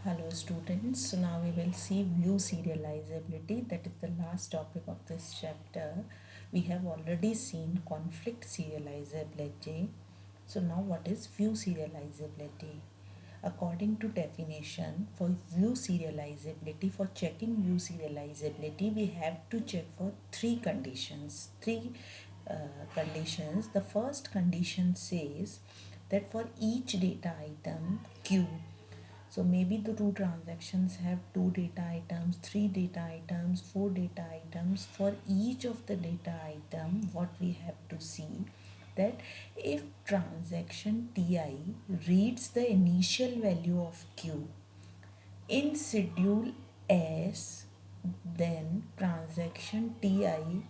Hello students, so now we will see view serializability, that is the last topic of this chapter. We have already seen conflict serializability. So now what is view serializability? According to definition, for view serializability, for checking view serializability, we have to check for three conditions. Conditions. The first condition says that for each data item Q, so maybe the two transactions have two data items, three data items, four data items. For each of the data item, what we have to see that if transaction Ti reads the initial value of Q in schedule S, then transaction Ti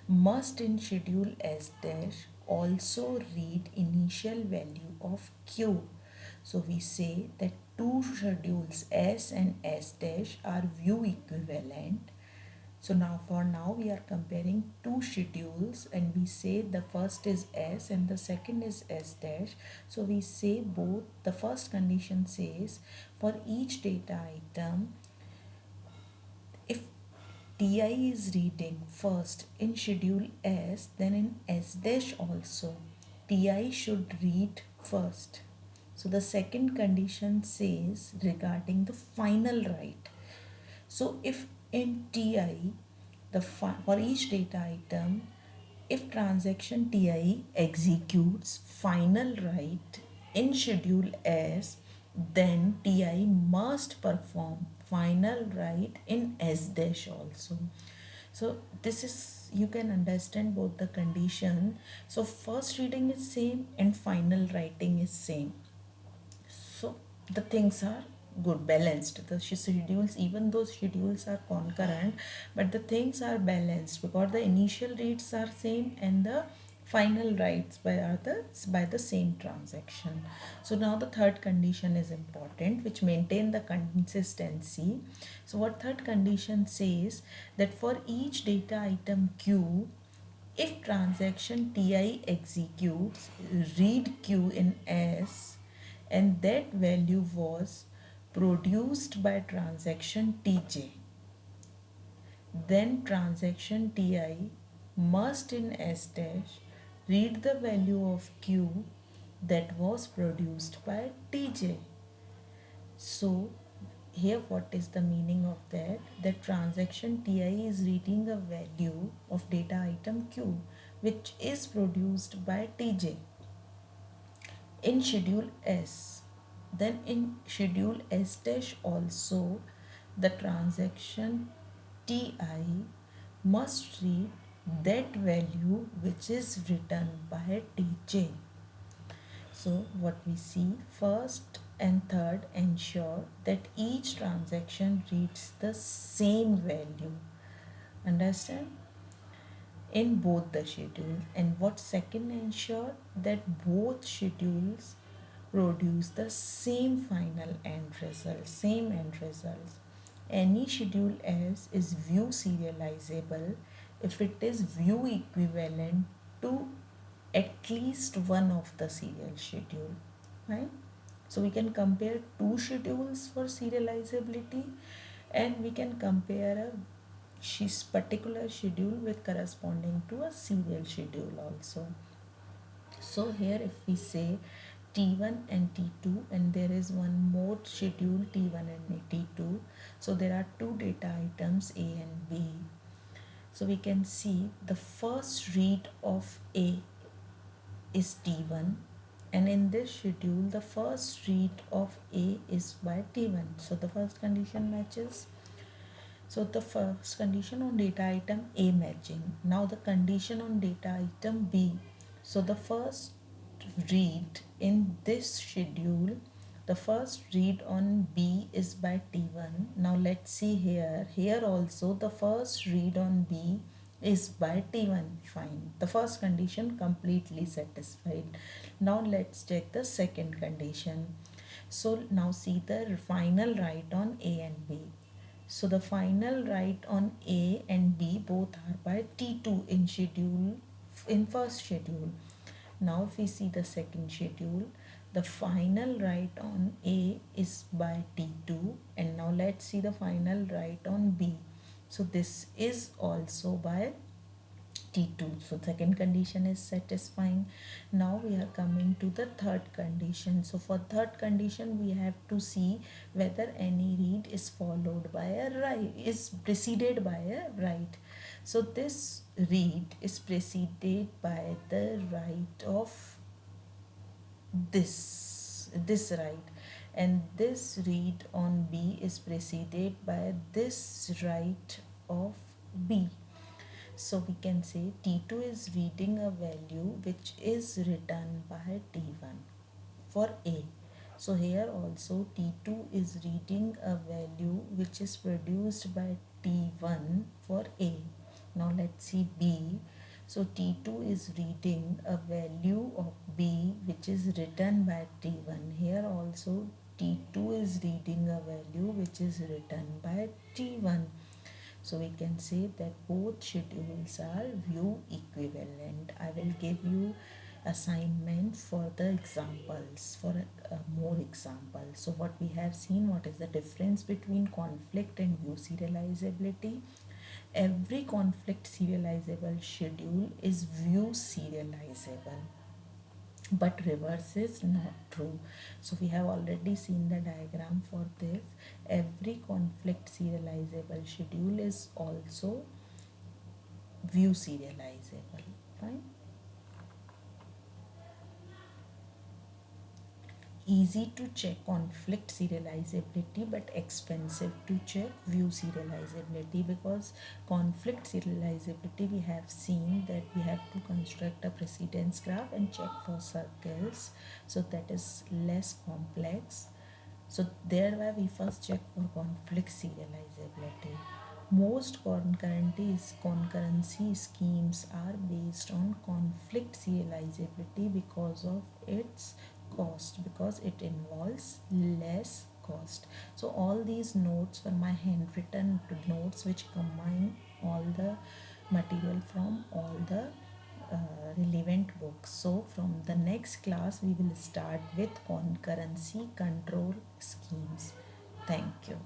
must in schedule S dash also read initial value of Q. So we say that two schedules S and S dash are view equivalent. So now we are comparing two schedules and we say the first is S and the second is S dash. So we say both. The first condition says for each data item, if Ti is reading first in schedule S, then in S dash also Ti should read first. So the second condition says regarding the final write. So if in Ti, for each data item, if transaction Ti executes final write in schedule S, then Ti must perform final write in S dash also. So this is, you can understand both the condition. So first reading is same and final writing is same. So the things are good, balanced. The schedules, even though schedules are concurrent, but the things are balanced because the initial reads are same and the final writes by the same transaction. So now the third condition is important, which maintain the consistency. So what third condition says that for each data item Q, if transaction Ti executes read Q in S and that value was produced by transaction Tj, then transaction Ti must in S dash read the value of Q that was produced by Tj. So here what is the meaning of that? That transaction Ti is reading a value of data item Q which is produced by Tj in schedule S. Then in schedule S dash also the transaction Ti must read that value which is written by Tj. So what we see, first and third ensure that each transaction reads the same value. Understand? In both the schedules. And what second ensure that both schedules produce the same final end result, same end results. Any schedule S is view serializable if it is view equivalent to at least one of the serial schedule, right? So we can compare two schedules for serializability and we can compare a particular schedule with corresponding to a serial schedule also. So here if we say T1 and T2 and there is one more schedule T1 and T2, so there are two data items A and B. So we can see the first read of A is T1 and in this schedule the first read of A is by T1. So the first condition matches. So the first condition on data item A matching. Now the condition on data item B. So the first read in this schedule, the first read on B is by T1. Now let's see here. Here also the first read on B is by T1. Fine. The first condition completely satisfied. Now let's check the second condition. So now see the final write on A and B. So the final write on A and B both are by T2 in schedule, in first schedule. Now if we see the second schedule, The final write on A is by T2, and now let's see the final write on B. So this is also by T2. So second condition is satisfying. Now we are coming to the third condition. So for third condition we have to see whether any read is followed by a write, is preceded by a write. So this read is preceded by the write of this write, and this read on B is preceded by this write of B. So we can say T2 is reading a value which is written by T1 for A. So here also T2 is reading a value which is produced by T1 for A. Now let's see B. So T2 is reading a value of B which is written by T1. Here also T2 is reading a value which is written by T1. So we can say that both schedules are view equivalent. I will give you assignment for the examples, for more examples. So what we have seen, what is the difference between conflict and view serializability? Every conflict serializable schedule is view serializable, but reverse is not true. So we have already seen the diagram for this. Every conflict serializable schedule is also view serializable. Fine. Easy to check conflict serializability but expensive to check view serializability, because conflict serializability we have seen that we have to construct a precedence graph and check for circles, so that is less complex. So thereby we first check for conflict serializability. Most concurrency schemes are based on conflict serializability because of its cost, because it involves less cost. So all these notes were my handwritten notes which combine all the material from all the relevant books. So from the next class we will start with concurrency control schemes. Thank you.